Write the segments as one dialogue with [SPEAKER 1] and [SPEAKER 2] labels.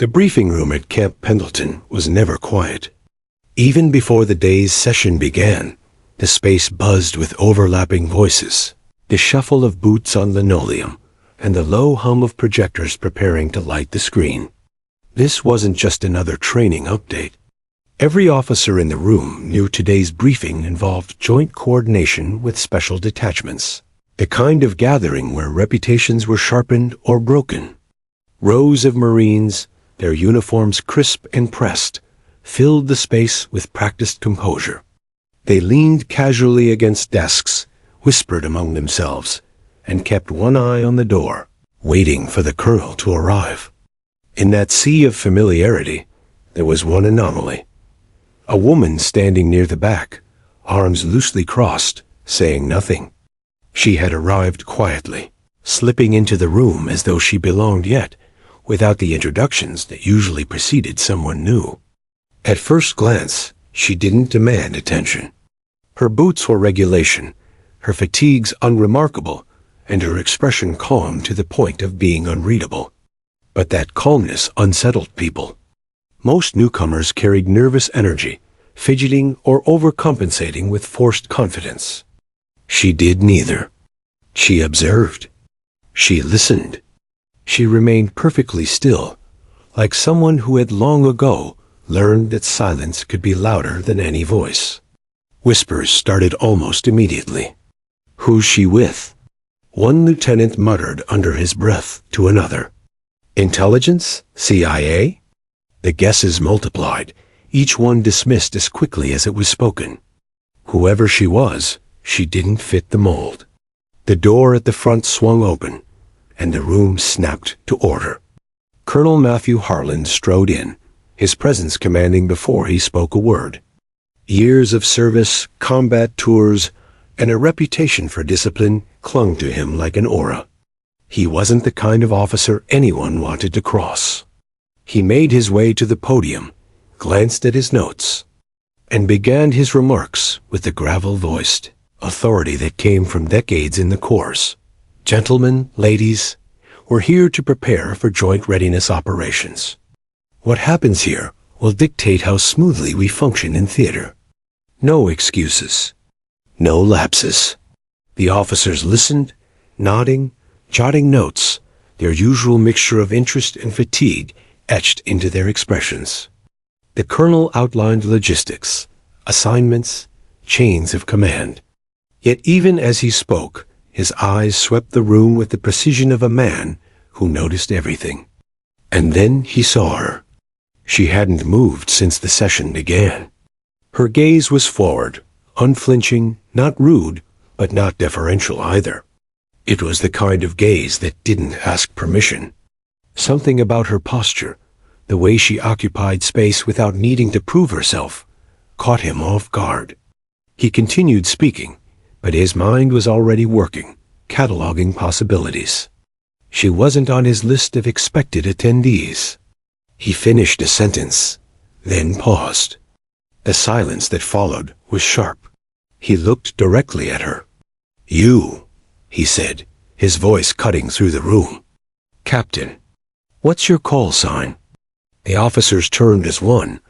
[SPEAKER 1] The briefing room at Camp Pendleton was never quiet. Even before the day's session began, the space buzzed with overlapping voices, the shuffle of boots on linoleum, and the low hum of projectors preparing to light the screen. This wasn't just another training update. Every officer in the room knew today's briefing involved joint coordination with special detachments, the kind of gathering where reputations were sharpened or broken. Rows of Marines, their uniforms crisp and pressed, filled the space with practiced composure. They leaned casually against desks, whispered among themselves, and kept one eye on the door, waiting for the colonel to arrive. In that sea of familiarity, there was one anomaly. A woman standing near the back, arms loosely crossed, saying nothing. She had arrived quietly, slipping into the room as though she belonged yet, without the introductions that usually preceded someone new. At first glance, she didn't demand attention. Her boots were regulation, her fatigues unremarkable, and her expression calm to the point of being unreadable. But that calmness unsettled people. Most newcomers carried nervous energy, fidgeting or overcompensating with forced confidence. She did neither. She observed. She listened. She remained perfectly still, like someone who had long ago learned that silence could be louder than any voice. Whispers started almost immediately. "Who's she with?" One lieutenant muttered under his breath to another. "Intelligence? CIA?" The guesses multiplied, each one dismissed as quickly as it was spoken. Whoever she was, she didn't fit the mold. The door at the front swung open, and the room snapped to order. Colonel Matthew Harlan strode in, his presence commanding before he spoke a word. Years of service, combat tours, and a reputation for discipline clung to him like an aura. He wasn't the kind of officer anyone wanted to cross. He made his way to the podium, glanced at his notes, and began his remarks with the gravel-voiced authority that came from decades in the Corps. "Gentlemen, ladies, we're here to prepare for joint readiness operations. What happens here will dictate how smoothly we function in theater. No excuses. No lapses." The officers listened, nodding, jotting notes, their usual mixture of interest and fatigue etched into their expressions. The colonel outlined logistics, assignments, chains of command. Yet even as he spoke, his eyes swept the room with the precision of a man who noticed everything. And then he saw her. She hadn't moved since the session began. Her gaze was forward, unflinching, not rude, but not deferential either. It was the kind of gaze that didn't ask permission. Something about her posture, the way she occupied space without needing to prove herself, caught him off guard. He continued speaking, but his mind was already working, cataloging possibilities. She wasn't on his list of expected attendees. He finished a sentence, then paused. The silence that followed was sharp. He looked directly at her. "You," he said, his voice cutting through the room. "Captain, what's your call sign?" The officers turned as one,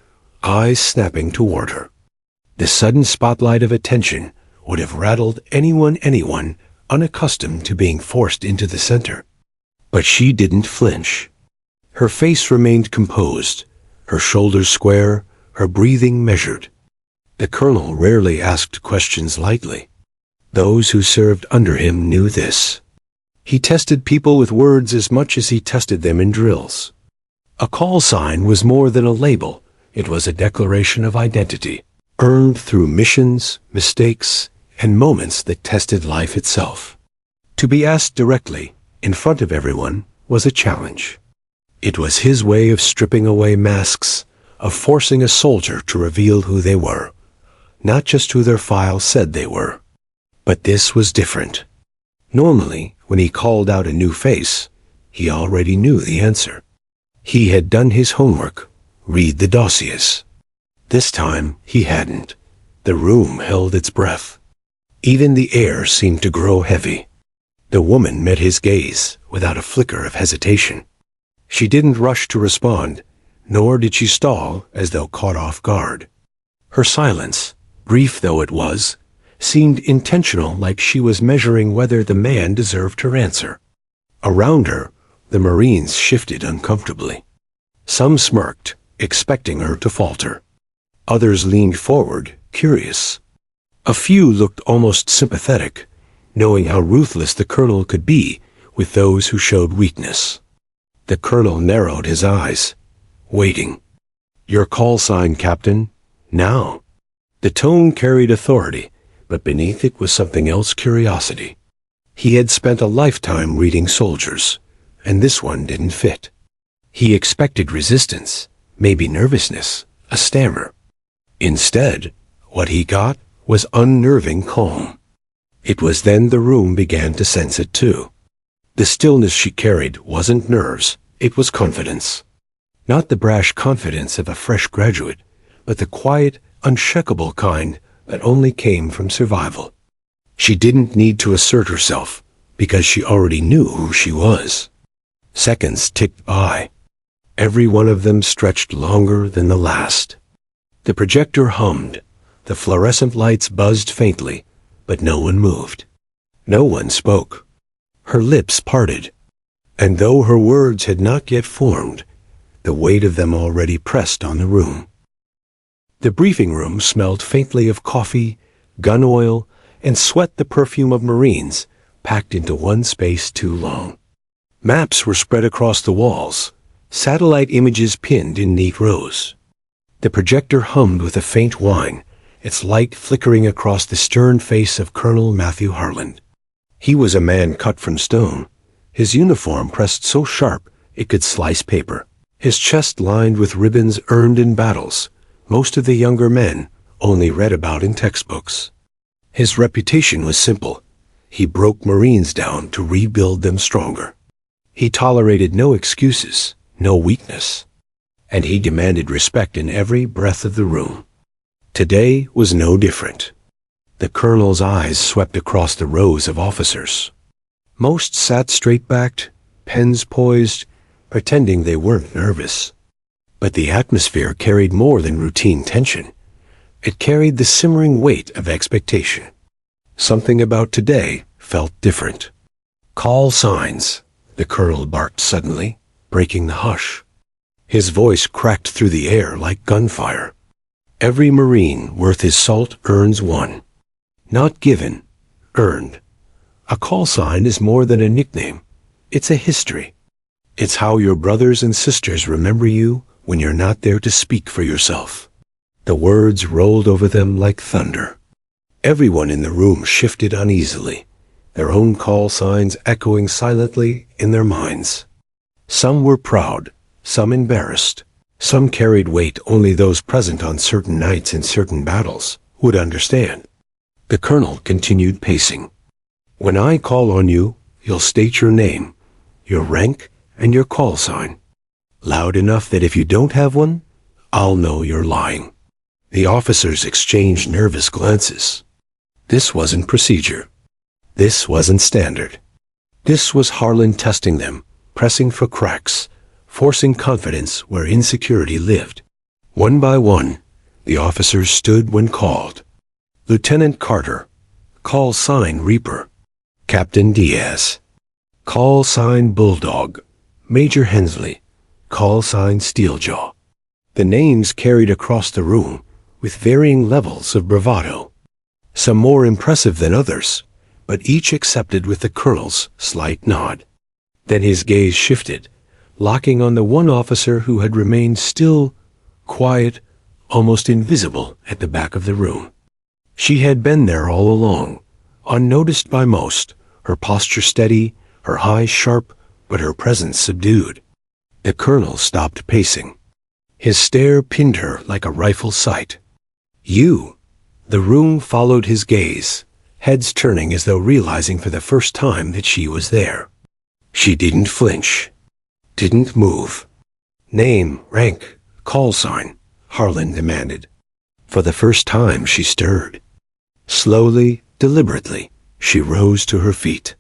[SPEAKER 1] eyes snapping toward her. The sudden spotlight of attention would have rattled anyone unaccustomed to being forced into the center. But she didn't flinch. Her face remained composed, her shoulders square, her breathing measured. The colonel rarely asked questions lightly. Those who served under him knew this. He tested people with words as much as he tested them in drills. A call sign was more than a label. It was a declaration of identity, earned through missions, mistakes, and moments that tested life itself. To be asked directly, in front of everyone, was a challenge. It was his way of stripping away masks, of forcing a soldier to reveal who they were, not just who their file said they were. But this was different. Normally, when he called out a new face, he already knew the answer. He had done his homework, read the dossiers. This time, he hadn't. The room held its breath. Even the air seemed to grow heavy. The woman met his gaze without a flicker of hesitation. She didn't rush to respond, nor did she stall as though caught off guard. Her silence, brief though it was, seemed intentional, like she was measuring whether the man deserved her answer. Around her, the Marines shifted uncomfortably. Some smirked, expecting her to falter. Others leaned forward, curious. A few looked almost sympathetic, knowing how ruthless the colonel could be with those who showed weakness. The colonel narrowed his eyes, waiting. "Your call sign, Captain. Now." The tone carried authority, but beneath it was something else: curiosity. He had spent a lifetime reading soldiers, and this one didn't fit. He expected resistance, maybe nervousness, a stammer. Instead, what he got was unnerving calm. It was then the room began to sense it too. The stillness she carried wasn't nerves, it was confidence. Not the brash confidence of a fresh graduate, but the quiet, unshakable kind that only came from survival. She didn't need to assert herself, because she already knew who she was. Seconds ticked by. Every one of them stretched longer than the last. The projector hummed. The fluorescent lights buzzed faintly, but no one moved. No one spoke. Her lips parted, and though her words had not yet formed, the weight of them already pressed on the room. The briefing room smelled faintly of coffee, gun oil, and sweat, the perfume of Marines, packed into one space too long. Maps were spread across the walls, satellite images pinned in neat rows. The projector hummed with a faint whine, its light flickering across the stern face of Colonel Matthew Harland. He was a man cut from stone, his uniform pressed so sharp it could slice paper, his chest lined with ribbons earned in battles most of the younger men only read about in textbooks. His reputation was simple. He broke Marines down to rebuild them stronger. He tolerated no excuses, no weakness, and he demanded respect in every breath of the room. Today was no different. The colonel's eyes swept across the rows of officers. Most sat straight-backed, pens poised, pretending they weren't nervous. But the atmosphere carried more than routine tension. It carried the simmering weight of expectation. Something about today felt different. "Call signs," the colonel barked suddenly, breaking the hush. His voice cracked through the air like gunfire. "Every Marine worth his salt earns one. Not given, earned. A call sign is more than a nickname. It's a history. It's how your brothers and sisters remember you when you're not there to speak for yourself." The words rolled over them like thunder. Everyone in the room shifted uneasily, their own call signs echoing silently in their minds. Some were proud, some embarrassed, some carried weight only those present on certain nights in certain battles would understand. The colonel continued pacing. "When I call on you, you'll state your name, your rank, and your call sign. Loud enough that if you don't have one, I'll know you're lying." The officers exchanged nervous glances. This wasn't procedure. This wasn't standard. This was Harlan testing them, pressing for cracks, forcing confidence where insecurity lived. One by one, the officers stood when called. Lieutenant Carter, call sign Reaper. Captain Diaz, call sign Bulldog. Major Hensley, call sign Steeljaw. The names carried across the room with varying levels of bravado, some more impressive than others, but each accepted with the colonel's slight nod. Then his gaze shifted, locking on the one officer who had remained still, quiet, almost invisible at the back of the room. She had been there all along, unnoticed by most, her posture steady, her eyes sharp, but her presence subdued. The colonel stopped pacing. His stare pinned her like a rifle sight. "You." The room followed his gaze, heads turning as though realizing for the first time that she was there. She didn't flinch, didn't move. "Name, rank, call sign," Harlan demanded. For the first time she stirred. Slowly, deliberately, she rose to her feet.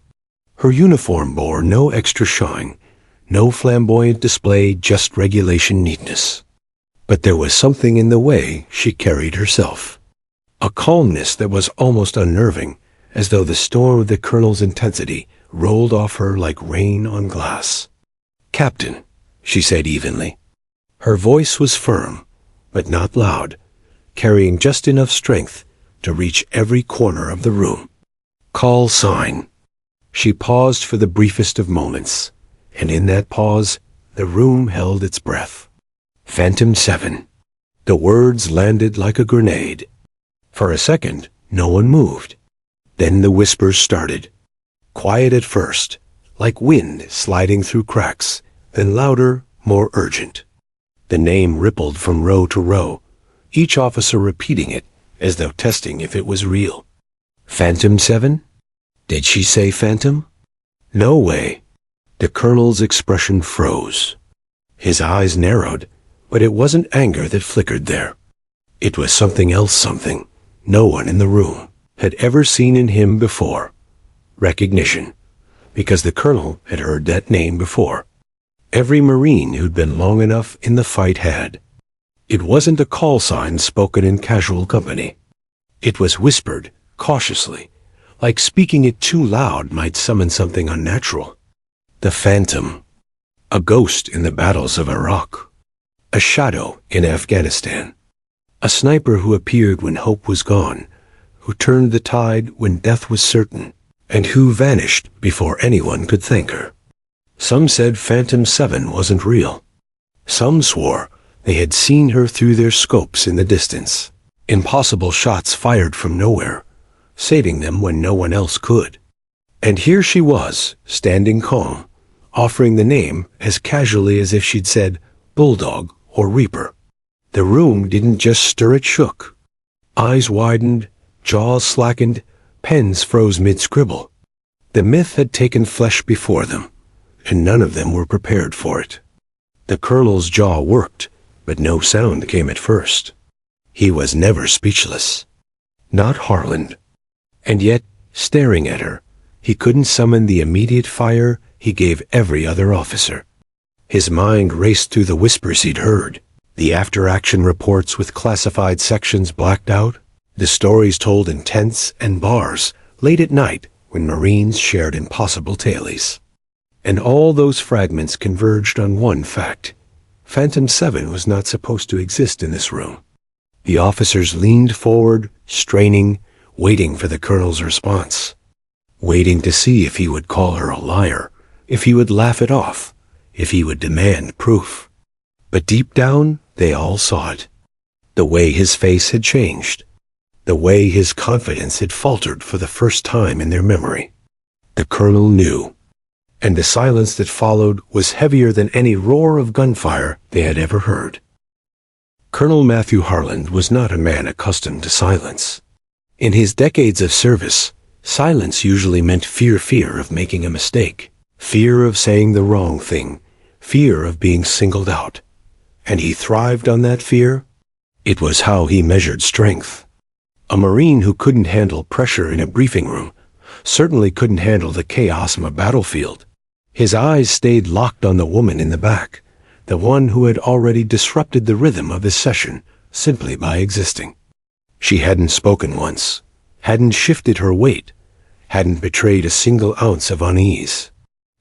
[SPEAKER 1] Her uniform bore no extra shine, No flamboyant display, just regulation neatness. But there was something in the way she carried herself. A calmness that was almost unnerving, as though the storm of the colonel's intensity rolled off her like rain on glass. "Captain," she said evenly. Her voice was firm, but not loud, carrying just enough strength to reach every corner of the room. "Call sign." She paused for the briefest of moments, and in that pause, the room held its breath. "Phantom 7. The words landed like a grenade. For a second, no one moved. Then the whispers started. Quiet at first, like wind sliding through cracks, then louder, more urgent. The name rippled from row to row, each officer repeating it as though testing if it was real. "Phantom 7? Did she say phantom? No way." The colonel's expression froze. His eyes narrowed, but it wasn't anger that flickered there. It was something else, something no one in the room had ever seen in him before. Recognition, because the colonel had heard that name before. Every Marine who'd been long enough in the fight had. It wasn't a call sign spoken in casual company. It was whispered, cautiously, like speaking it too loud might summon something unnatural. The Phantom. A ghost in the battles of Iraq. A shadow in Afghanistan. A sniper who appeared when hope was gone, who turned the tide when death was certain, and who vanished before anyone could thank her. Some said Phantom 7 wasn't real. Some swore they had seen her through their scopes in the distance. Impossible shots fired from nowhere, saving them when no one else could. And here she was, standing calm, offering the name as casually as if she'd said Bulldog or Reaper. The room didn't just stir, it shook. Eyes widened, jaws slackened, pens froze mid-scribble. The myth had taken flesh before them, and none of them were prepared for it. The colonel's jaw worked, but no sound came at first. He was never speechless. Not Harland. And yet, staring at her, he couldn't summon the immediate fire he gave every other officer. His mind raced through the whispers he'd heard, the after-action reports with classified sections blacked out, the stories told in tents and bars late at night when Marines shared impossible tales. And all those fragments converged on one fact. Phantom 7 was not supposed to exist in this room. The officers leaned forward, straining, waiting for the colonel's response. Waiting to see if he would call her a liar, if he would laugh it off, if he would demand proof. But deep down, they all saw it. The way his face had changed. The way his confidence had faltered for the first time in their memory. The colonel knew. And the silence that followed was heavier than any roar of gunfire they had ever heard. Colonel Matthew Harland was not a man accustomed to silence. In his decades of service, silence usually meant fear of making a mistake, fear of saying the wrong thing, fear of being singled out. And he thrived on that fear. It was how he measured strength. A Marine who couldn't handle pressure in a briefing room certainly couldn't handle the chaos on a battlefield. His eyes stayed locked on the woman in the back, the one who had already disrupted the rhythm of his session simply by existing. She hadn't spoken once, hadn't shifted her weight, hadn't betrayed a single ounce of unease.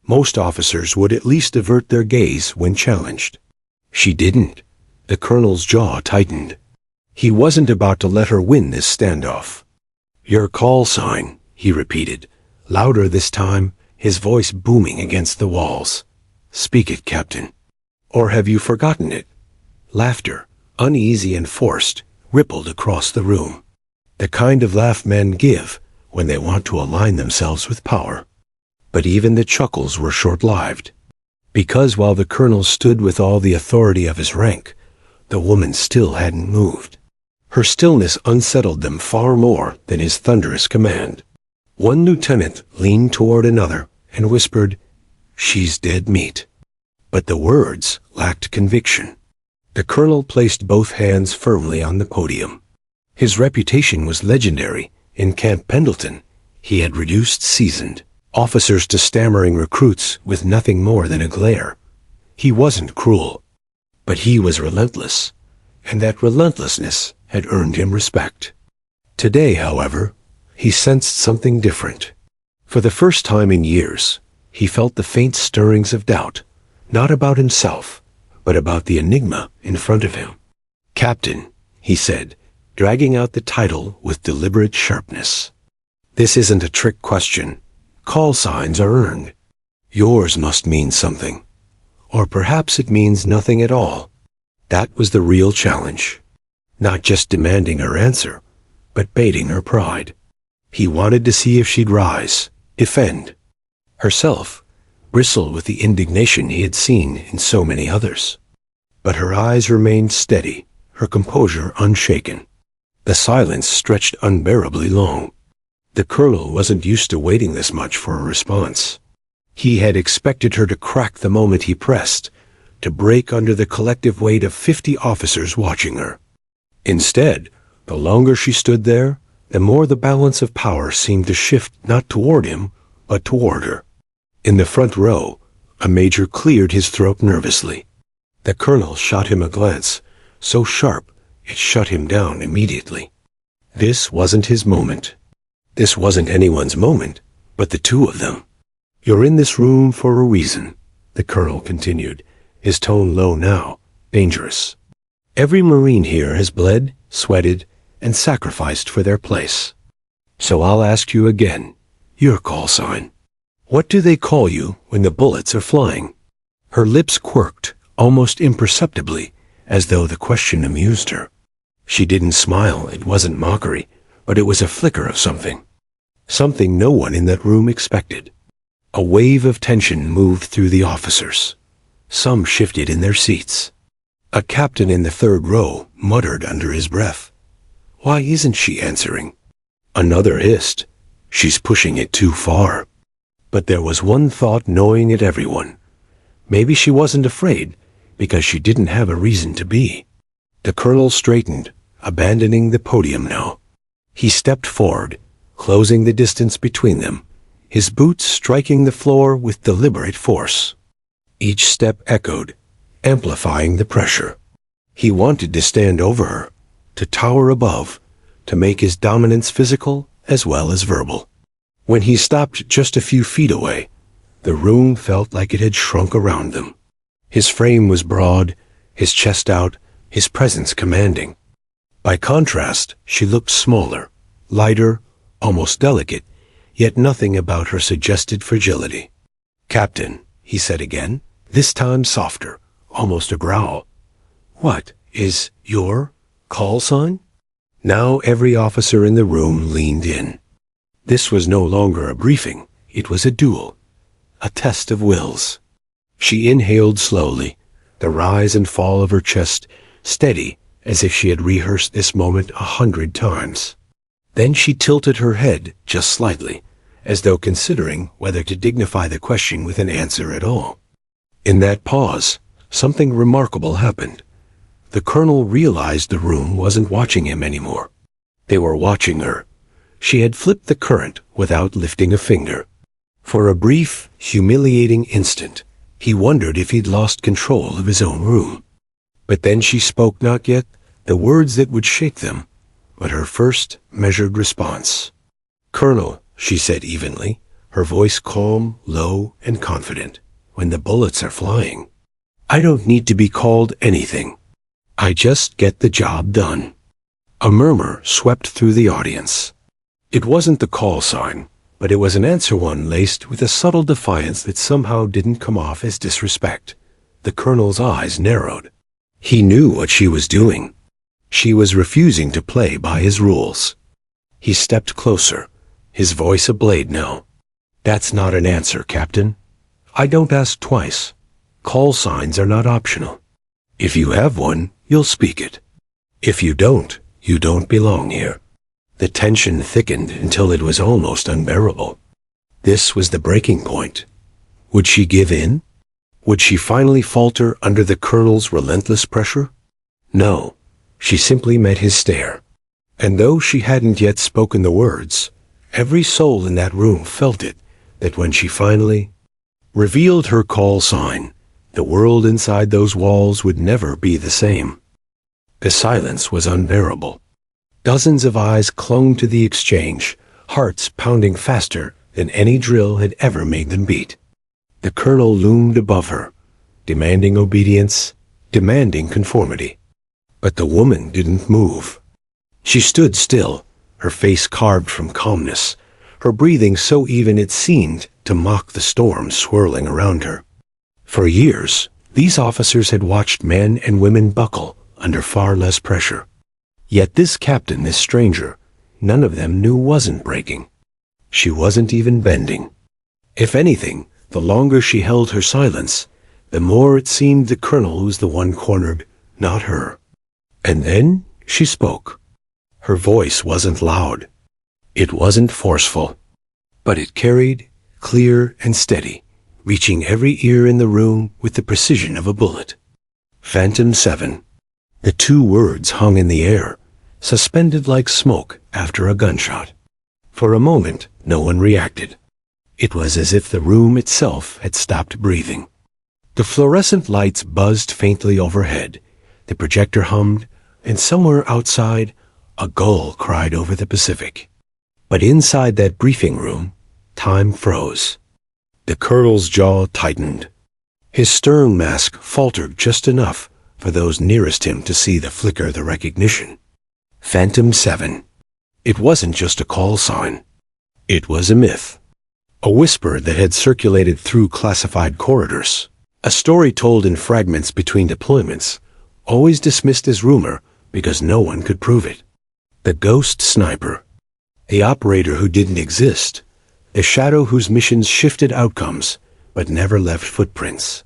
[SPEAKER 1] Most officers would at least avert their gaze when challenged. She didn't. The colonel's jaw tightened. He wasn't about to let her win this standoff. "Your call sign," he repeated, louder this time, his voice booming against the walls. "Speak it, Captain. Or have you forgotten it?" Laughter, uneasy and forced, rippled across the room. The kind of laugh men give when they want to align themselves with power. But even the chuckles were short-lived. Because while the colonel stood with all the authority of his rank, the woman still hadn't moved. Her stillness unsettled them far more than his thunderous command. One lieutenant leaned toward another and whispered, "She's dead meat." But the words lacked conviction. The colonel placed both hands firmly on the podium. His reputation was legendary. In Camp Pendleton, he had reduced seasoned. officers to stammering recruits with nothing more than a glare. He wasn't cruel, but he was relentless, and that relentlessness had earned him respect. Today, however, he sensed something different. For the first time in years, he felt the faint stirrings of doubt, not about himself, but about the enigma in front of him. "Captain," he said, dragging out the title with deliberate sharpness. "This isn't a trick question. Call signs are earned. Yours must mean something. Or perhaps it means nothing at all." That was the real challenge. Not just demanding her answer, but baiting her pride. He wanted to see if she'd rise, defend herself, bristle with the indignation he had seen in so many others. But her eyes remained steady, her composure unshaken. The silence stretched unbearably long. The colonel wasn't used to waiting this much for a response. He had expected her to crack the moment he pressed, to break under the collective weight of 50 officers watching her. Instead, the longer she stood there, the more the balance of power seemed to shift not toward him, but toward her. In the front row, a major cleared his throat nervously. The colonel shot him a glance, so sharp it shut him down immediately. This wasn't his moment. This wasn't anyone's moment, but the two of them. "You're in this room for a reason," the colonel continued, his tone low now, dangerous. "Every Marine here has bled, sweated, and sacrificed for their place. So I'll ask you again, your call sign. What do they call you when the bullets are flying?" Her lips quirked, almost imperceptibly, as though the question amused her. She didn't smile, it wasn't mockery, but it was a flicker of something. Something no one in that room expected. A wave of tension moved through the officers. Some shifted in their seats. A captain in the third row muttered under his breath, "Why isn't she answering?" Another hissed, "She's pushing it too far." But there was one thought gnawing at everyone. Maybe she wasn't afraid, because she didn't have a reason to be. The colonel straightened, abandoning the podium now. He stepped forward, closing the distance between them, his boots striking the floor with deliberate force. Each step echoed, amplifying the pressure. He wanted to stand over her, to tower above, to make his dominance physical as well as verbal. When he stopped just a few feet away, the room felt like it had shrunk around them. His frame was broad, his chest out, his presence commanding. By contrast, she looked smaller, lighter, almost delicate, yet nothing about her suggested fragility. "Captain," he said again, this time softer, almost a growl. "What is your call sign?" Now every officer in the room leaned in. This was no longer a briefing, it was a duel, a test of wills. She inhaled slowly, the rise and fall of her chest steady as if she had rehearsed this moment 100 times. Then she tilted her head just slightly, as though considering whether to dignify the question with an answer at all. In that pause, something remarkable happened. The colonel realized the room wasn't watching him anymore. They were watching her. She had flipped the current without lifting a finger. For a brief, humiliating instant, he wondered if he'd lost control of his own room. But then she spoke not yet the words that would shake them, but her first measured response. "Colonel," she said evenly, her voice calm, low, and confident, "when the bullets are flying, I don't need to be called anything. I just get the job done." A murmur swept through the audience. It wasn't the call sign, but it was an answer one laced with a subtle defiance that somehow didn't come off as disrespect. The colonel's eyes narrowed. He knew what she was doing. She was refusing to play by his rules. He stepped closer, his voice a blade now. "That's not an answer, Captain. I don't ask twice. Call signs are not optional. If you have one, you'll speak it. If you don't belong here." The tension thickened until it was almost unbearable. This was the breaking point. Would she give in? Would she finally falter under the colonel's relentless pressure? No, she simply met his stare. And though she hadn't yet spoken the words, every soul in that room felt it, that when she finally revealed her call sign, the world inside those walls would never be the same. The silence was unbearable. Dozens of eyes clung to the exchange, hearts pounding faster than any drill had ever made them beat. The colonel loomed above her, demanding obedience, demanding conformity. But the woman didn't move. She stood still, her face carved from calmness, her breathing so even it seemed to mock the storm swirling around her. For years, these officers had watched men and women buckle under far less pressure. Yet this captain, this stranger, none of them knew wasn't breaking. She wasn't even bending. If anything, the longer she held her silence, the more it seemed the colonel was the one cornered, not her. And then she spoke. Her voice wasn't loud. It wasn't forceful. But it carried, clear and steady, reaching every ear in the room with the precision of a bullet. Phantom 7. The two words hung in the air, suspended like smoke after a gunshot. For a moment, no one reacted. It was as if the room itself had stopped breathing. The fluorescent lights buzzed faintly overhead, the projector hummed, and somewhere outside, a gull cried over the Pacific. But inside that briefing room, time froze. The colonel's jaw tightened. His stern mask faltered just enough for those nearest him to see the flicker of the recognition. Phantom 7. It wasn't just a call sign. It was a myth. A whisper that had circulated through classified corridors. A story told in fragments between deployments, always dismissed as rumor because no one could prove it. The ghost sniper. The operator who didn't exist. The shadow whose missions shifted outcomes, but never left footprints.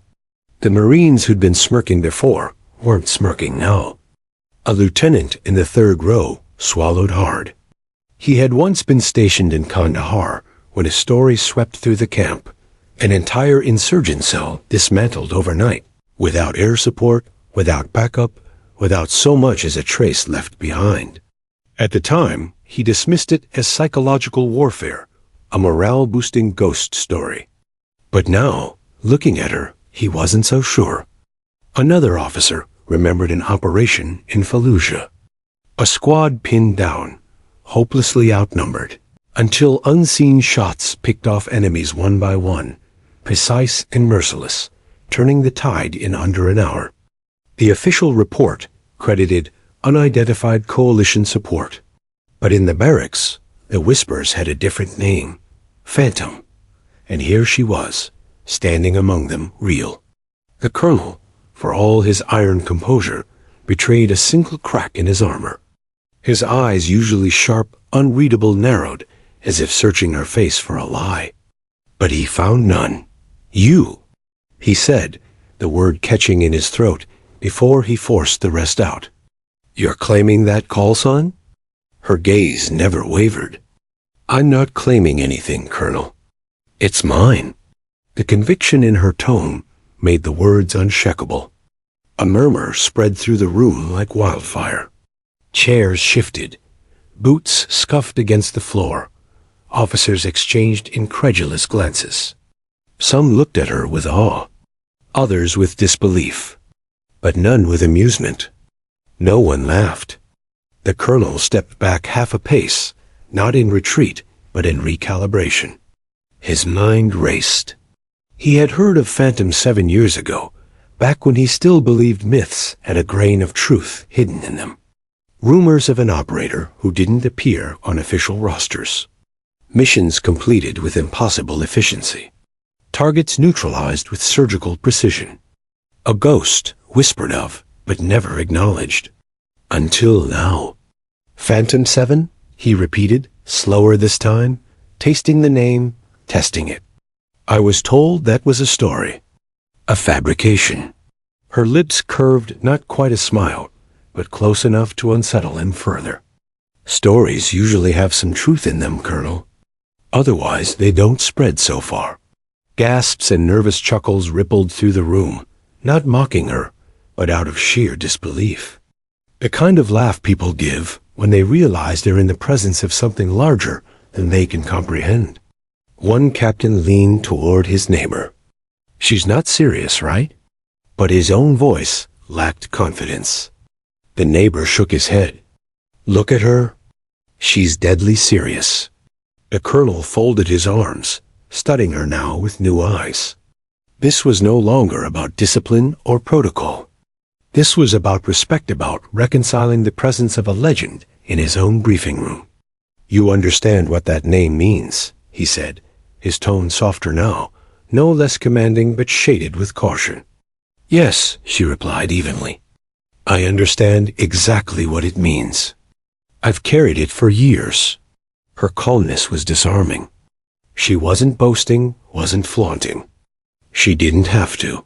[SPEAKER 1] The Marines who'd been smirking before weren't smirking now. A lieutenant in the third row swallowed hard. He had once been stationed in Kandahar when a story swept through the camp, an entire insurgent cell dismantled overnight, without air support, without backup, without so much as a trace left behind. At the time, he dismissed it as psychological warfare, a morale-boosting ghost story. But now, looking at her, he wasn't so sure. Another officer remembered an operation in Fallujah. A squad pinned down, hopelessly outnumbered, until unseen shots picked off enemies one by one, precise and merciless, turning the tide in under an hour. The official report credited unidentified coalition support. But in the barracks, the whispers had a different name, Phantom. And here she was, standing among them, real. The colonel, for all his iron composure, betrayed a single crack in his armor. His eyes, usually sharp, unreadable, narrowed, as if searching her face for a lie. But he found none. You, he said, the word catching in his throat before he forced the rest out. You're claiming that call sign? Her gaze never wavered. I'm not claiming anything, Colonel. It's mine. The conviction in her tone made the words unshakable. A murmur spread through the room like wildfire. Chairs shifted. Boots scuffed against the floor. Officers exchanged incredulous glances. Some looked at her with awe, others with disbelief, but none with amusement. No one laughed. The colonel stepped back half a pace, not in retreat, but in recalibration. His mind raced. He had heard of Phantom 7 years ago, back when he still believed myths had a grain of truth hidden in them. Rumors of an operator who didn't appear on official rosters. Missions completed with impossible efficiency. Targets neutralized with surgical precision. A ghost whispered of, but never acknowledged. Until now. Phantom 7? He repeated, slower this time, tasting the name, testing it. I was told that was a story. A fabrication. Her lips curved not quite a smile, but close enough to unsettle him further. Stories usually have some truth in them, Colonel. Otherwise, they don't spread so far. Gasps and nervous chuckles rippled through the room, not mocking her, but out of sheer disbelief. The kind of laugh people give when they realize they're in the presence of something larger than they can comprehend. One captain leaned toward his neighbor. "She's not serious, right?" But his own voice lacked confidence. The neighbor shook his head. "Look at her. She's deadly serious." The colonel folded his arms, studying her now with new eyes. This was no longer about discipline or protocol. This was about respect, about reconciling the presence of a legend in his own briefing room. "You understand what that name means," he said, his tone softer now, no less commanding but shaded with caution. "Yes," she replied evenly. "I understand exactly what it means. I've carried it for years." Her calmness was disarming. She wasn't boasting, wasn't flaunting. She didn't have to.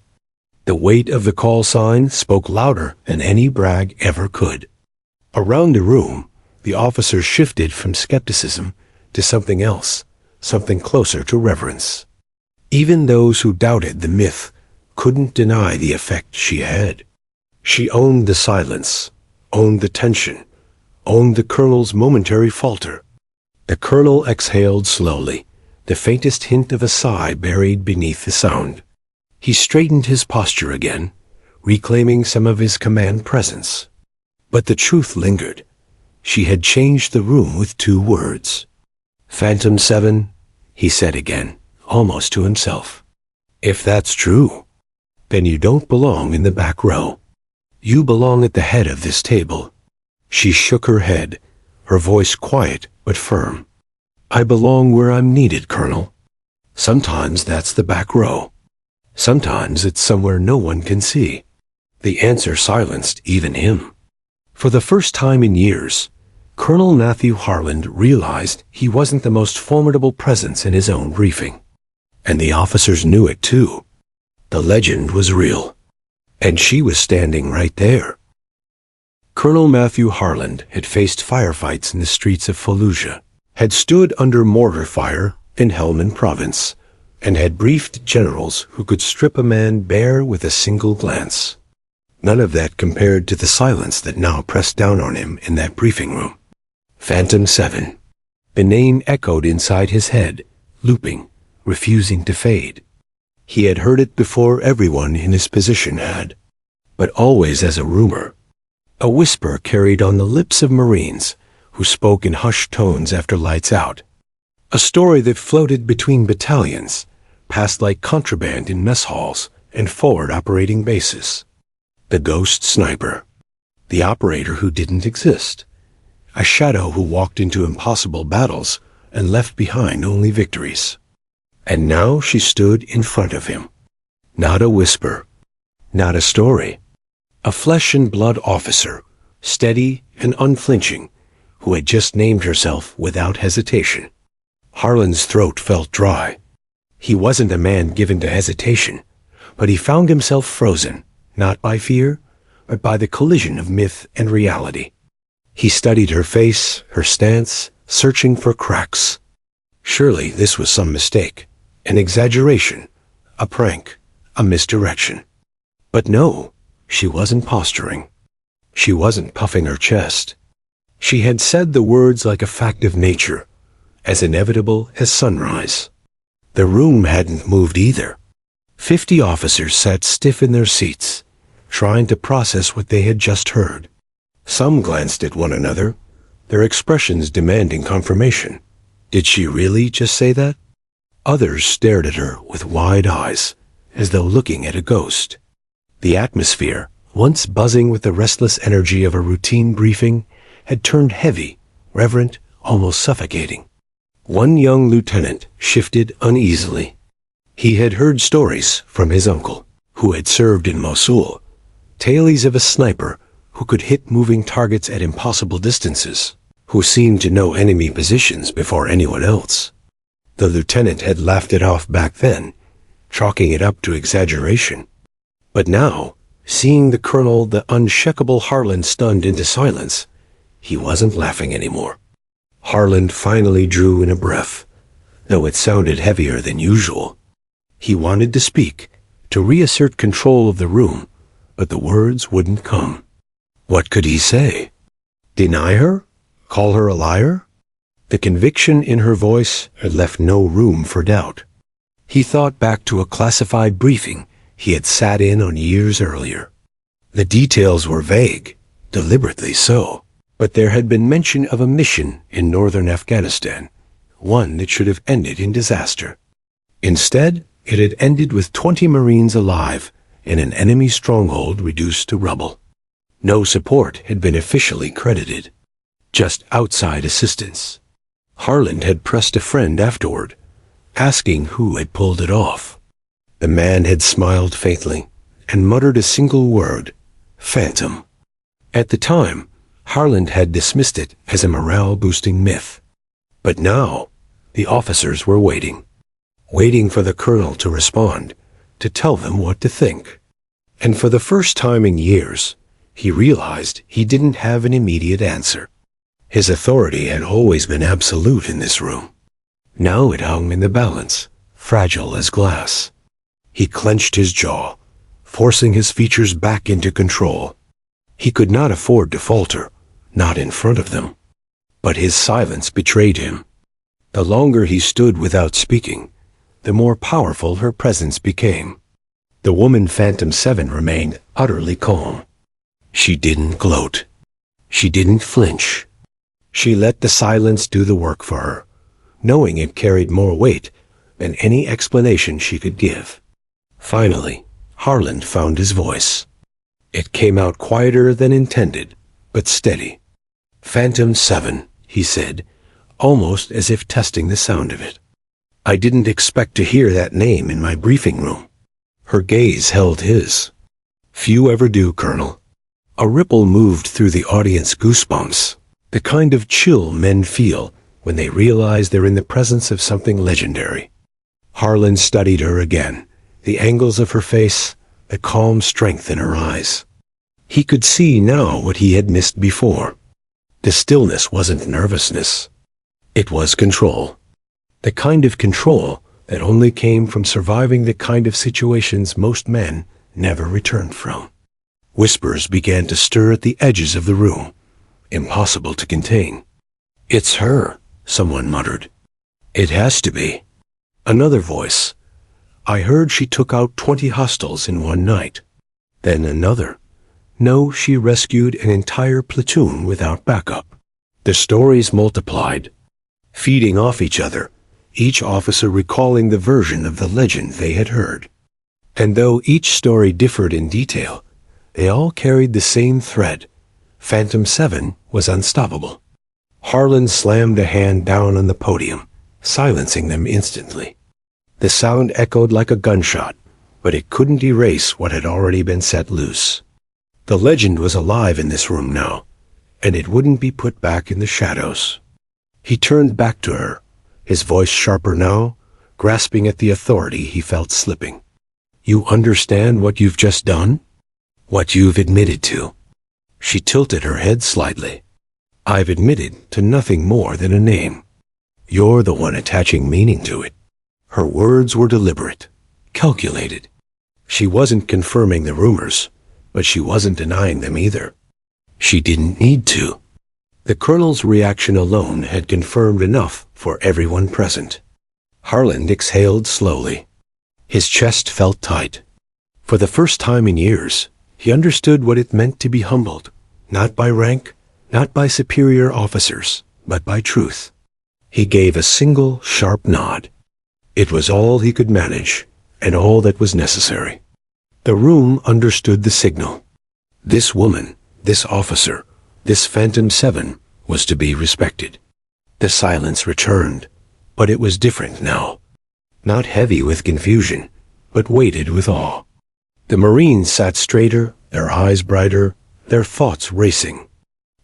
[SPEAKER 1] The weight of the call sign spoke louder than any brag ever could. Around the room, the officers shifted from skepticism to something else, something closer to reverence. Even those who doubted the myth couldn't deny the effect she had. She owned the silence, owned the tension, owned the colonel's momentary falter. The colonel exhaled slowly, the faintest hint of a sigh buried beneath the sound. He straightened his posture again, reclaiming some of his command presence. But the truth lingered. She had changed the room with 2 words. "Phantom 7, he said again, almost to himself. "If that's true, then you don't belong in the back row. You belong at the head of this table." She shook her head, her voice quiet but firm. "I belong where I'm needed, Colonel. Sometimes that's the back row. Sometimes it's somewhere no one can see." The answer silenced even him. For the first time in years, Colonel Matthew Harland realized he wasn't the most formidable presence in his own briefing. And the officers knew it too. The legend was real. And she was standing right there. Colonel Matthew Harland had faced firefights in the streets of Fallujah, had stood under mortar fire in Helmand Province, and had briefed generals who could strip a man bare with a single glance. None of that compared to the silence that now pressed down on him in that briefing room. Phantom 7. The name echoed inside his head, looping, refusing to fade. He had heard it before everyone in his position had, but always as a rumor. A whisper carried on the lips of Marines who spoke in hushed tones after lights out. A story that floated between battalions, passed like contraband in mess halls and forward operating bases. The ghost sniper. The operator who didn't exist. A shadow who walked into impossible battles and left behind only victories. And now she stood in front of him. Not a whisper. Not a story. A flesh and blood officer, steady and unflinching, who had just named herself without hesitation. Harland's throat felt dry. He wasn't a man given to hesitation, but he found himself frozen, not by fear, but by the collision of myth and reality. He studied her face, her stance, searching for cracks. Surely this was some mistake, an exaggeration, a prank, a misdirection. But no, she wasn't posturing. She wasn't puffing her chest. She had said the words like a fact of nature, as inevitable as sunrise. The room hadn't moved either. 50 officers sat stiff in their seats, trying to process what they had just heard. Some glanced at one another, their expressions demanding confirmation. Did she really just say that? Others stared at her with wide eyes, as though looking at a ghost. The atmosphere, once buzzing with the restless energy of a routine briefing, had turned heavy, reverent, almost suffocating. One young lieutenant shifted uneasily. He had heard stories from his uncle, who had served in Mosul, tales of a sniper who could hit moving targets at impossible distances, who seemed to know enemy positions before anyone else. The lieutenant had laughed it off back then, chalking it up to exaggeration. But now, seeing the colonel, the unshakable Harland, stunned into silence, he wasn't laughing anymore. Harland finally drew in a breath, though it sounded heavier than usual. He wanted to speak, to reassert control of the room, but the words wouldn't come. What could he say? Deny her? Call her a liar? The conviction in her voice had left no room for doubt. He thought back to a classified briefing he had sat in on years earlier. The details were vague, deliberately so, but there had been mention of a mission in northern Afghanistan, one that should have ended in disaster. Instead, it had ended with 20 Marines alive and an enemy stronghold reduced to rubble. No support had been officially credited, just outside assistance. Harland had pressed a friend afterward, asking who had pulled it off. The man had smiled faintly and muttered a single word, "Phantom." At the time, Harland had dismissed it as a morale-boosting myth. But now, the officers were waiting for the colonel to respond, to tell them what to think. And for the first time in years, he realized he didn't have an immediate answer. His authority had always been absolute in this room. Now it hung in the balance, fragile as glass. He clenched his jaw, forcing his features back into control. He could not afford to falter, not in front of them. But his silence betrayed him. The longer he stood without speaking, the more powerful her presence became. The woman Phantom 7 remained utterly calm. She didn't gloat. She didn't flinch. She let the silence do the work for her, knowing it carried more weight than any explanation she could give. Finally, Harland found his voice. It came out quieter than intended, but steady. "Phantom 7, he said, almost as if testing the sound of it. "I didn't expect to hear that name in my briefing room." Her gaze held his. "Few ever do, Colonel." A ripple moved through the audience, goosebumps, the kind of chill men feel when they realize they're in the presence of something legendary. Harland studied her again, the angles of her face, the calm strength in her eyes. He could see now what he had missed before. The stillness wasn't nervousness. It was control. The kind of control that only came from surviving the kind of situations most men never returned from. Whispers began to stir at the edges of the room, impossible to contain. "It's her," someone muttered. "It has to be." Another voice. "I heard she took out 20 hostiles in one night." Then another. "No, she rescued an entire platoon without backup." The stories multiplied, feeding off each other, each officer recalling the version of the legend they had heard. And though each story differed in detail, they all carried the same thread. Phantom 7 was unstoppable. Harland slammed a hand down on the podium, silencing them instantly. The sound echoed like a gunshot, but it couldn't erase what had already been set loose. The legend was alive in this room now, and it wouldn't be put back in the shadows. He turned back to her, his voice sharper now, grasping at the authority he felt slipping. "You understand what you've just done? What you've admitted to?" She tilted her head slightly. "I've admitted to nothing more than a name. You're the one attaching meaning to it." Her words were deliberate, calculated. She wasn't confirming the rumors, but she wasn't denying them either. She didn't need to. The colonel's reaction alone had confirmed enough for everyone present. Harland exhaled slowly. His chest felt tight. For the first time in years, he understood what it meant to be humbled, not by rank, not by superior officers, but by truth. He gave a single, sharp nod. It was all he could manage, and all that was necessary. The room understood the signal. This woman, this officer, this Phantom 7 was to be respected. The silence returned, but it was different now. Not heavy with confusion, but weighted with awe. The Marines sat straighter, their eyes brighter, their thoughts racing.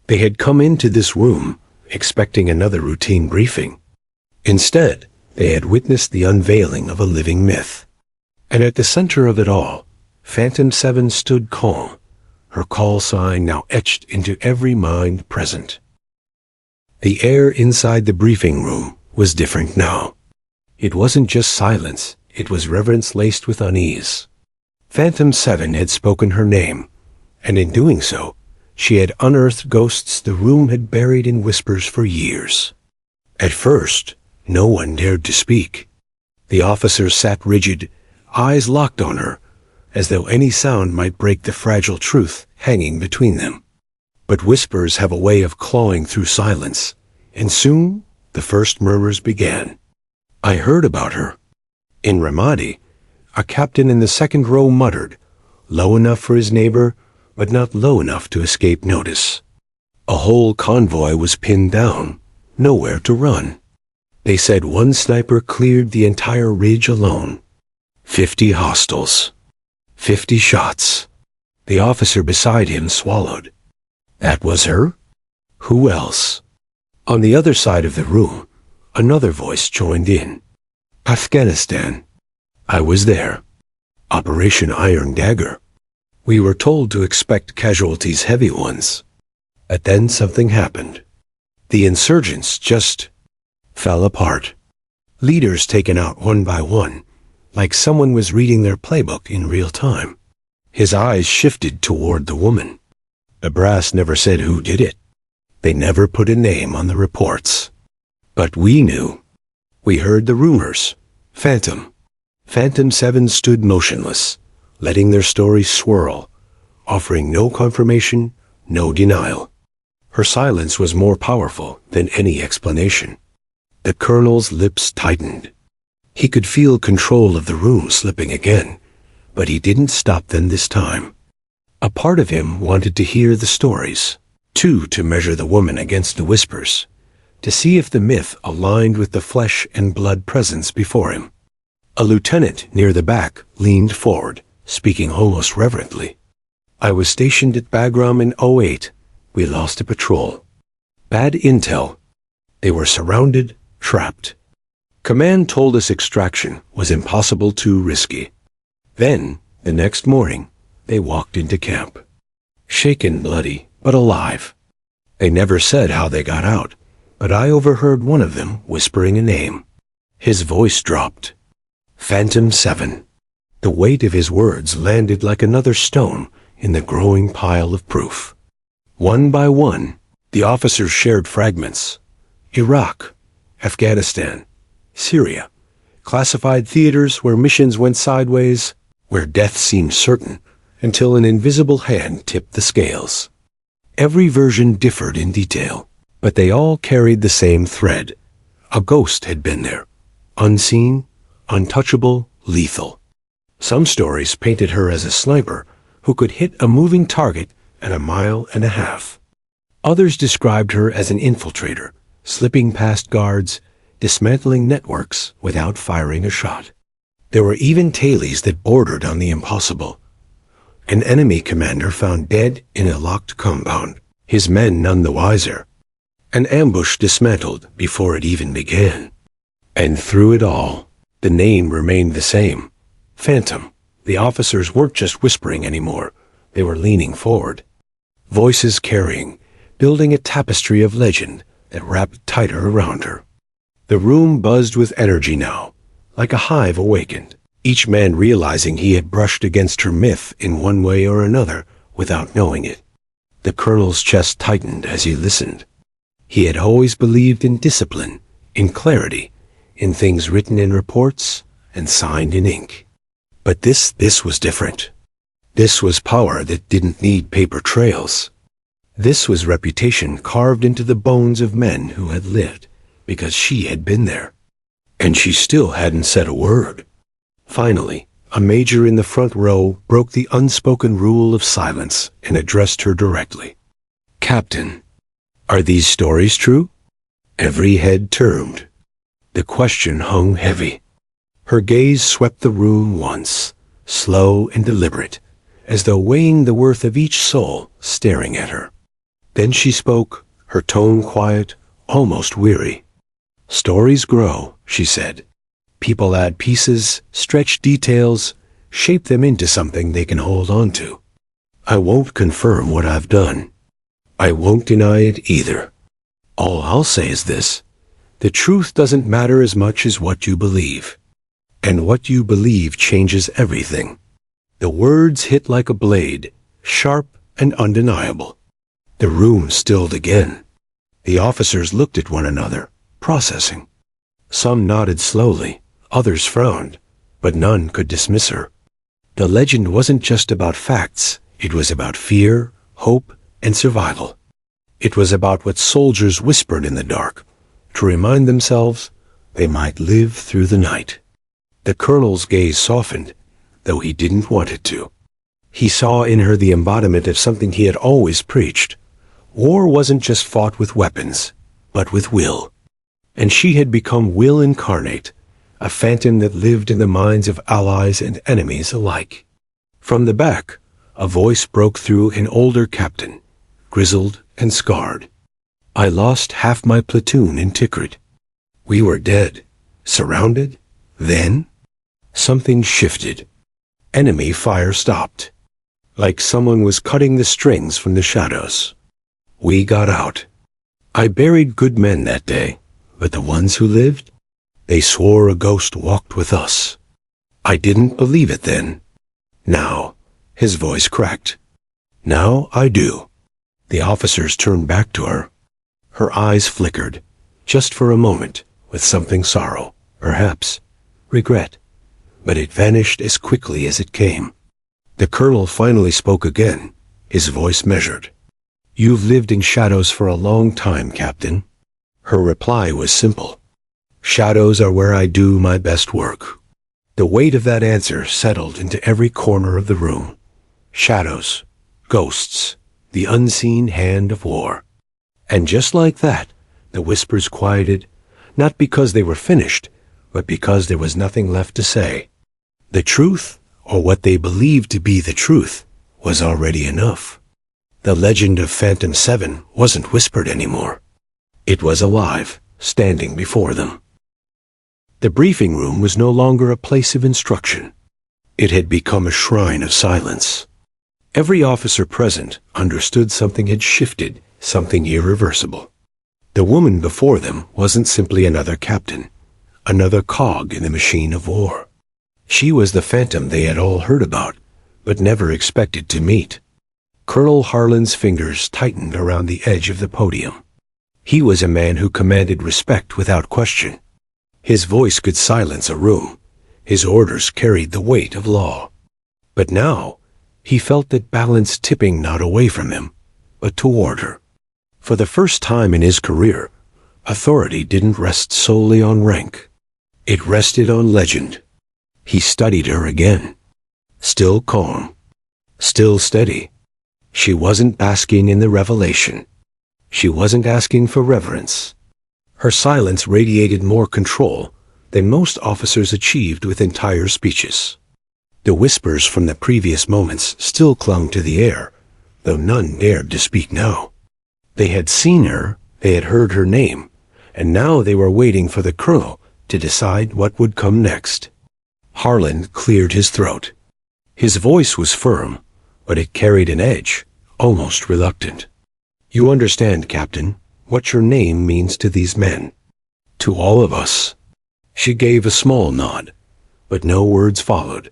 [SPEAKER 1] They had come into this room expecting another routine briefing. Instead, they had witnessed the unveiling of a living myth. And at the center of it all, Phantom 7 stood calm, her call sign now etched into every mind present. The air inside the briefing room was different now. It wasn't just silence, it was reverence laced with unease. Phantom 7 had spoken her name, and in doing so, she had unearthed ghosts the room had buried in whispers for years. At first, no one dared to speak. The officers sat rigid, eyes locked on her, as though any sound might break the fragile truth hanging between them. But whispers have a way of clawing through silence, and soon the first murmurs began. I heard about her. In Ramadi, a captain in the second row muttered, low enough for his neighbor, but not low enough to escape notice. A whole convoy was pinned down, nowhere to run. They said one sniper cleared the entire ridge alone. 50 hostiles. 50 shots. The officer beside him swallowed. That was her? Who else? On the other side of the room, another voice joined in. Afghanistan. I was there. Operation Iron Dagger. We were told to expect casualties, heavy ones. But then something happened. The insurgents just fell apart. Leaders taken out one by one, like someone was reading their playbook in real time. His eyes shifted toward the woman. The brass never said who did it. They never put a name on the reports. But we knew. We heard the rumors. Phantom. Phantom 7 stood motionless, letting their stories swirl, offering no confirmation, no denial. Her silence was more powerful than any explanation. The colonel's lips tightened. He could feel control of the room slipping again, but he didn't stop them this time. A part of him wanted to hear the stories, too, to measure the woman against the whispers, to see if the myth aligned with the flesh and blood presence before him. A lieutenant near the back leaned forward, speaking almost reverently. I was stationed at Bagram in 08. We lost a patrol. Bad intel. They were surrounded, trapped. Command told us extraction was impossible, too risky. Then, the next morning, they walked into camp. Shaken, bloody, but alive. They never said how they got out, but I overheard one of them whispering a name. His voice dropped. Phantom 7. The weight of his words landed like another stone in the growing pile of proof. One by one, the officers shared fragments. Iraq, Afghanistan, Syria, classified theaters where missions went sideways, where death seemed certain, until an invisible hand tipped the scales. Every version differed in detail, but they all carried the same thread. A ghost had been there, unseen, untouchable, lethal. Some stories painted her as a sniper who could hit a moving target at 1.5 miles. Others described her as an infiltrator, slipping past guards, dismantling networks without firing a shot. There were even tales that bordered on the impossible. An enemy commander found dead in a locked compound, his men none the wiser. An ambush dismantled before it even began. And through it all, the name remained the same. Phantom. The officers weren't just whispering anymore. They were leaning forward. Voices carrying, building a tapestry of legend that wrapped tighter around her. The room buzzed with energy now, like a hive awakened, each man realizing he had brushed against her myth in one way or another without knowing it. The colonel's chest tightened as he listened. He had always believed in discipline, in clarity, in things written in reports and signed in ink. But this was different. This was power that didn't need paper trails. This was reputation carved into the bones of men who had lived, because she had been there. And she still hadn't said a word. Finally, a major in the front row broke the unspoken rule of silence and addressed her directly. Captain, are these stories true? Every head turned. The question hung heavy. Her gaze swept the room once, slow and deliberate, as though weighing the worth of each soul staring at her. Then she spoke, her tone quiet, almost weary. Stories grow, she said. People add pieces, stretch details, shape them into something they can hold on to. I won't confirm what I've done. I won't deny it either. All I'll say is this. The truth doesn't matter as much as what you believe. And what you believe changes everything. The words hit like a blade, sharp and undeniable. The room stilled again. The officers looked at one another, processing. Some nodded slowly, others frowned, but none could dismiss her. The legend wasn't just about facts, it was about fear, hope, and survival. It was about what soldiers whispered in the dark, to remind themselves they might live through the night. The colonel's gaze softened, though he didn't want it to. He saw in her the embodiment of something he had always preached. War wasn't just fought with weapons, but with will. And she had become will incarnate, a phantom that lived in the minds of allies and enemies alike. From the back, a voice broke through an older captain, grizzled and scarred. "I lost half my platoon in Tikrit. We were dead, surrounded. Then, something shifted. Enemy fire stopped, like someone was cutting the strings from the shadows. We got out. I buried good men that day, but the ones who lived, they swore a ghost walked with us. I didn't believe it then. Now," his voice cracked, "now I do." The officers turned back to her. Her eyes flickered, just for a moment, with something sorrow, perhaps regret, but it vanished as quickly as it came. The colonel finally spoke again, his voice measured. "You've lived in shadows for a long time, Captain." Her reply was simple. "Shadows are where I do my best work." The weight of that answer settled into every corner of the room. Shadows, ghosts, the unseen hand of war. And just like that, the whispers quieted, not because they were finished, but because there was nothing left to say. The truth, or what they believed to be the truth, was already enough. The legend of Phantom 7 wasn't whispered anymore. It was alive, standing before them. The briefing room was no longer a place of instruction. It had become a shrine of silence. Every officer present understood something had shifted, something irreversible. The woman before them wasn't simply another captain, another cog in the machine of war. She was the phantom they had all heard about, but never expected to meet. Colonel Harlan's fingers tightened around the edge of the podium. He was a man who commanded respect without question. His voice could silence a room. His orders carried the weight of law. But now, he felt that balance tipping not away from him, but toward her. For the first time in his career, authority didn't rest solely on rank. It rested on legend. He studied her again. Still calm. Still steady. She wasn't basking in the revelation. She wasn't asking for reverence. Her silence radiated more control than most officers achieved with entire speeches. The whispers from the previous moments still clung to the air, though none dared to speak now. They had seen her, they had heard her name, and now they were waiting for the colonel to decide what would come next. Harlan cleared his throat. His voice was firm, but it carried an edge, almost reluctant. "You understand, Captain, what your name means to these men. To all of us." She gave a small nod, but no words followed.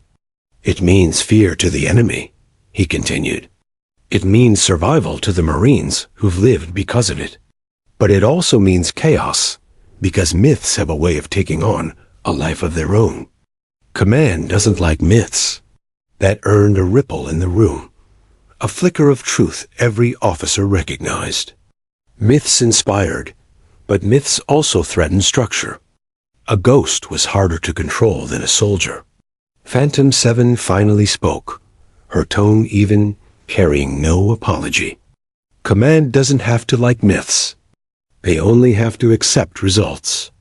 [SPEAKER 1] "It means fear to the enemy," he continued. "It means survival to the Marines who've lived because of it. But it also means chaos, because myths have a way of taking on a life of their own. Command doesn't like myths." That earned a ripple in the room, a flicker of truth every officer recognized. Myths inspired, but myths also threatened structure. A ghost was harder to control than a soldier. Phantom 7 finally spoke, her tone even, carrying no apology. Command doesn't have to like myths. They only have to accept results.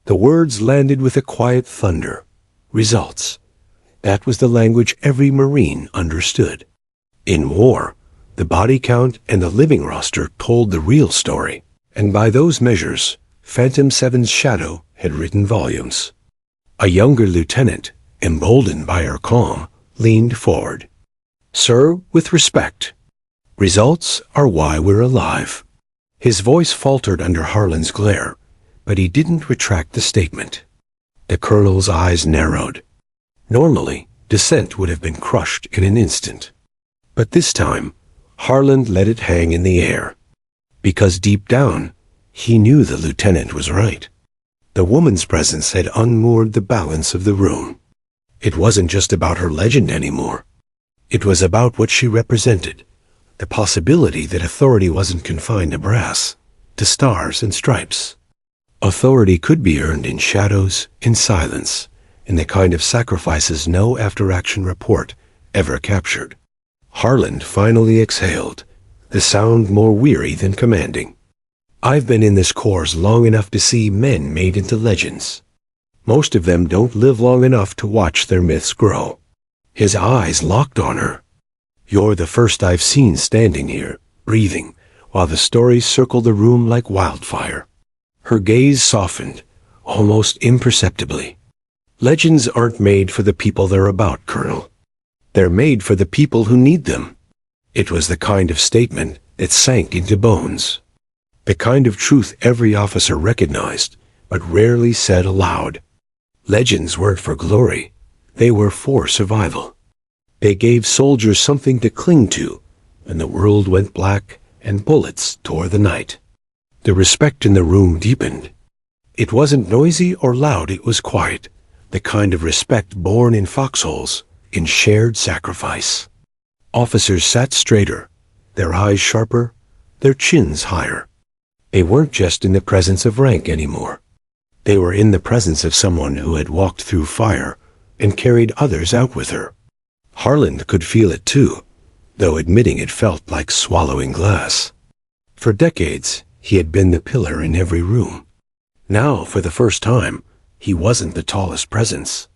[SPEAKER 1] The words landed with a quiet thunder. Results. That was the language every Marine understood. In war, the body count and the living roster told the real story, and by those measures, Phantom 7's shadow had written volumes. A younger lieutenant, emboldened by her calm, leaned forward. "Sir, with respect, results are why we're alive." His voice faltered under Harlan's glare, but he didn't retract the statement. The colonel's eyes narrowed. Normally, dissent would have been crushed in an instant. But this time, Harlan let it hang in the air. Because deep down, he knew the lieutenant was right. The woman's presence had unmoored the balance of the room. It wasn't just about her legend anymore. It was about what she represented, the possibility that authority wasn't confined to brass, to stars and stripes. Authority could be earned in shadows, in silence, in the kind of sacrifices no after-action report ever captured. Harland finally exhaled, the sound more weary than commanding. I've been in this course long enough to see men made into legends. Most of them don't live long enough to watch their myths grow. His eyes locked on her. You're the first I've seen standing here, breathing, while the stories circle the room like wildfire. Her gaze softened, almost imperceptibly. Legends aren't made for the people they're about, Colonel. They're made for the people who need them. It was the kind of statement that sank into bones. The kind of truth every officer recognized, but rarely said aloud. Legends weren't for glory. They were for survival. They gave soldiers something to cling to when the world went black and bullets tore the night. The respect in the room deepened. It wasn't noisy or loud, it was quiet, the kind of respect born in foxholes, in shared sacrifice. Officers sat straighter, their eyes sharper, their chins higher. They weren't just in the presence of rank anymore. They were in the presence of someone who had walked through fire and carried others out with her. Harland could feel it too, though admitting it felt like swallowing glass. For decades, he had been the pillar in every room. Now, for the first time, he wasn't the tallest presence.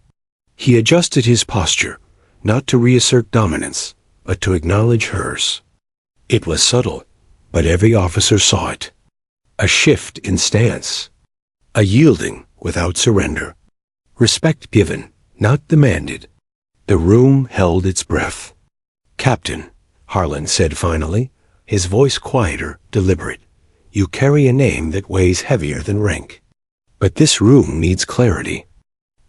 [SPEAKER 1] He adjusted his posture, not to reassert dominance, but to acknowledge hers. It was subtle, but every officer saw it. A shift in stance. A yielding without surrender. Respect given, not demanded. The room held its breath. "Captain," Harland said finally, his voice quieter, deliberate. "You carry a name that weighs heavier than rank. But this room needs clarity.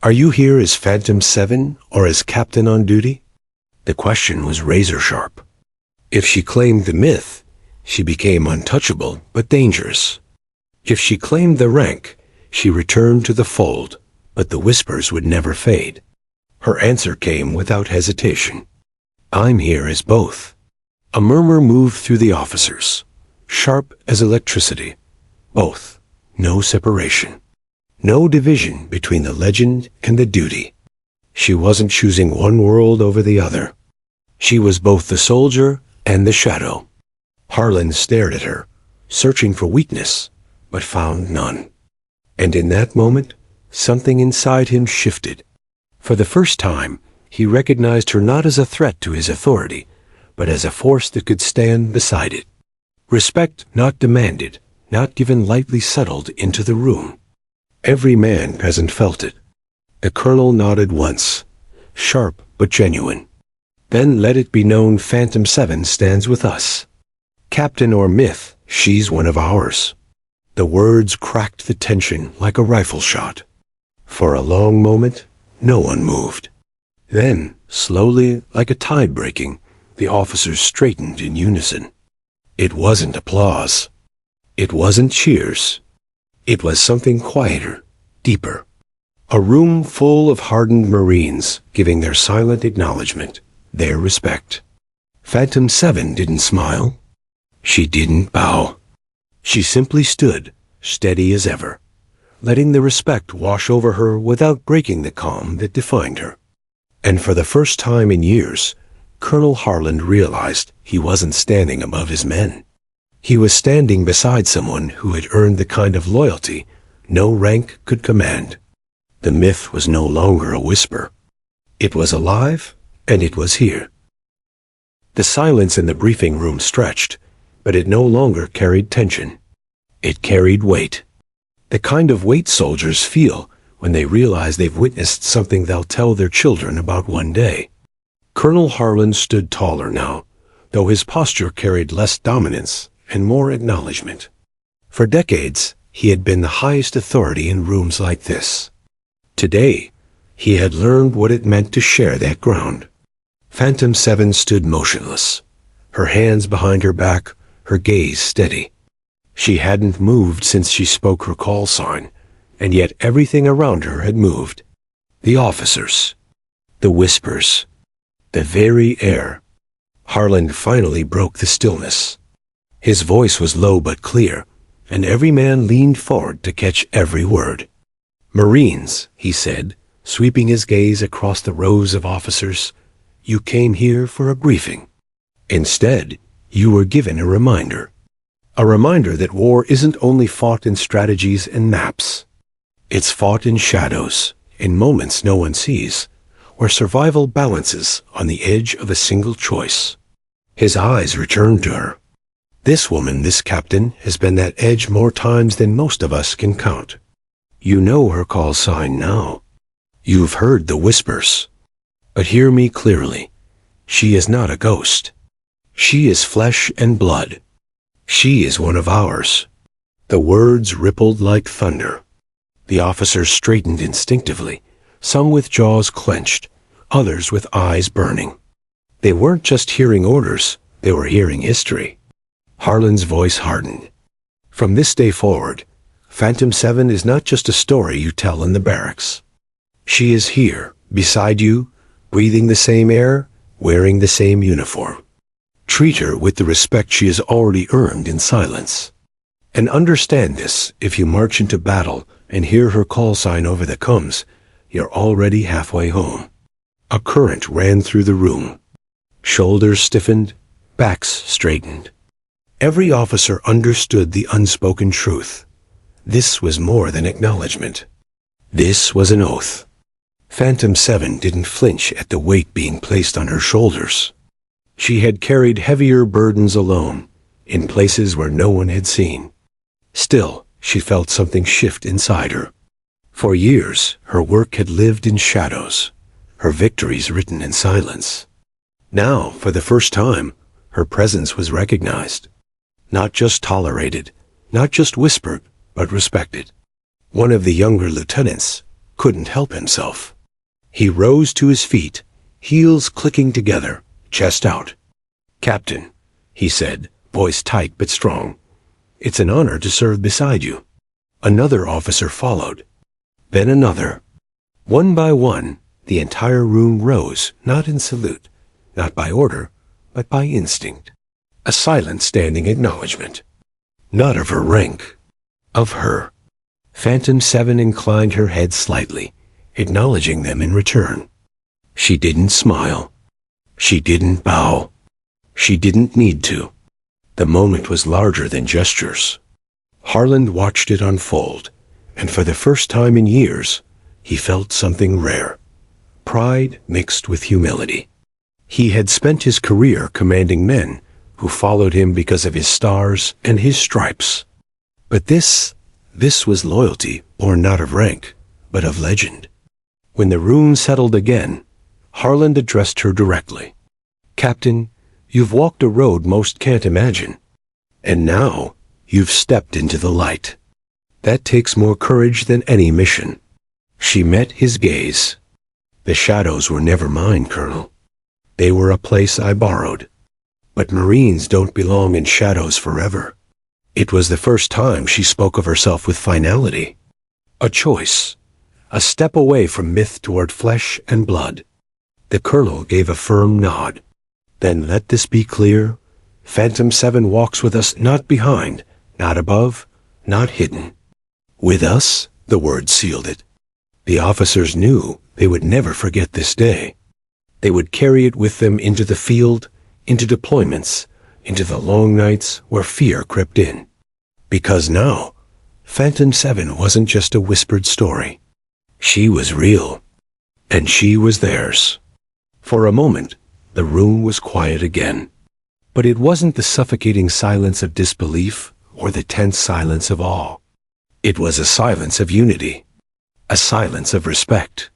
[SPEAKER 1] Are you here as Phantom 7 or as captain on duty?" The question was razor sharp. If she claimed the myth, she became untouchable but dangerous. If she claimed the rank, she returned to the fold, but the whispers would never fade. Her answer came without hesitation. "I'm here as both." A murmur moved through the officers, sharp as electricity. Both. No separation. No division between the legend and the duty. She wasn't choosing one world over the other. She was both the soldier and the shadow. Harland stared at her, searching for weakness, but found none. And in that moment, something inside him shifted. For the first time, he recognized her not as a threat to his authority, but as a force that could stand beside it. Respect not demanded, not given lightly, settled into the room. Every man present felt it. The colonel nodded once, sharp but genuine. "Then let it be known Phantom 7 stands with us. Captain or myth, she's one of ours." The words cracked the tension like a rifle shot. For a long moment, no one moved. Then, slowly, like a tide breaking, the officers straightened in unison. It wasn't applause. It wasn't cheers. It was something quieter, deeper. A room full of hardened Marines giving their silent acknowledgement, their respect. Phantom 7 didn't smile. She didn't bow. She simply stood, steady as ever, letting the respect wash over her without breaking the calm that defined her. And for the first time in years, Colonel Harland realized he wasn't standing above his men. He was standing beside someone who had earned the kind of loyalty no rank could command. The myth was no longer a whisper. It was alive, and it was here. The silence in the briefing room stretched, but it no longer carried tension. It carried weight. The kind of weight soldiers feel when they realize they've witnessed something they'll tell their children about one day. Colonel Harland stood taller now, though his posture carried less dominance and more acknowledgement. For decades, he had been the highest authority in rooms like this. Today, he had learned what it meant to share that ground. Phantom 7 stood motionless, her hands behind her back, her gaze steady. She hadn't moved since she spoke her call sign, and yet everything around her had moved. The officers, the whispers, the very air. Harland finally broke the stillness. His voice was low but clear, and every man leaned forward to catch every word. "Marines," he said, sweeping his gaze across the rows of officers, "you came here for a briefing. Instead, you were given a reminder. A reminder that war isn't only fought in strategies and maps. It's fought in shadows, in moments no one sees, where survival balances on the edge of a single choice." His eyes returned to her. "This woman, this captain, has been that edge more times than most of us can count. You know her call sign now. You've heard the whispers. But hear me clearly. She is not a ghost. She is flesh and blood. She is one of ours." The words rippled like thunder. The officers straightened instinctively, some with jaws clenched, others with eyes burning. They weren't just hearing orders, they were hearing history. Harlan's voice hardened. "From this day forward, Phantom 7 is not just a story you tell in the barracks. She is here, beside you, breathing the same air, wearing the same uniform. Treat her with the respect she has already earned in silence. And understand this, if you march into battle and hear her call sign over the coms, you're already halfway home." A current ran through the room. Shoulders stiffened, backs straightened. Every officer understood the unspoken truth. This was more than acknowledgement. This was an oath. Phantom 7 didn't flinch at the weight being placed on her shoulders. She had carried heavier burdens alone, in places where no one had seen. Still, she felt something shift inside her. For years, her work had lived in shadows, her victories written in silence. Now, for the first time, her presence was recognized. Not just tolerated, not just whispered, but respected. One of the younger lieutenants couldn't help himself. He rose to his feet, heels clicking together, chest out. "Captain," he said, voice tight but strong, "it's an honor to serve beside you." Another officer followed, then another. One by one, the entire room rose, not in salute, not by order, but by instinct. A silent standing acknowledgement. Not of her rank, of her. Phantom 7 inclined her head slightly, acknowledging them in return. She didn't smile. She didn't bow. She didn't need to. The moment was larger than gestures. Harland watched it unfold, and for the first time in years, he felt something rare. Pride mixed with humility. He had spent his career commanding men who followed him because of his stars and his stripes. But this was loyalty born not of rank, but of legend. When the room settled again, Harland addressed her directly. "Captain, you've walked a road most can't imagine. And now, you've stepped into the light. That takes more courage than any mission." She met his gaze. "The shadows were never mine, Colonel. They were a place I borrowed. But Marines don't belong in shadows forever." It was the first time she spoke of herself with finality. A choice. A step away from myth toward flesh and blood. The Colonel gave a firm nod. "Then let this be clear. Phantom 7 walks with us, not behind, not above, not hidden. With us," the word sealed it. The officers knew they would never forget this day. They would carry it with them into the field, into deployments, into the long nights where fear crept in. Because now, Phantom 7 wasn't just a whispered story. She was real, and she was theirs. For a moment, the room was quiet again. But it wasn't the suffocating silence of disbelief or the tense silence of awe. It was a silence of unity, a silence of respect.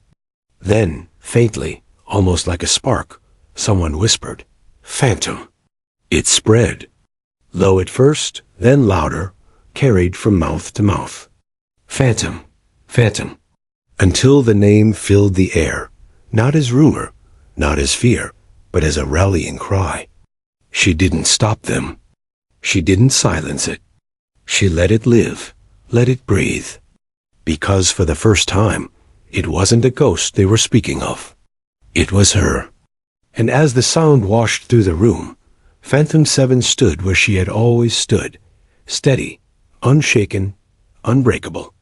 [SPEAKER 1] Then, faintly, almost like a spark, someone whispered, "Phantom." It spread. Low at first, then louder, carried from mouth to mouth. "Phantom, Phantom," until the name filled the air, not as rumor, not as fear, but as a rallying cry. She didn't stop them. She didn't silence it. She let it live, let it breathe. because for the first time, it wasn't a ghost they were speaking of. It was her. And as the sound washed through the room, Phantom 7 stood where she had always stood, steady, unshaken, unbreakable.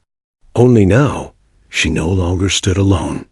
[SPEAKER 1] Only now, she no longer stood alone.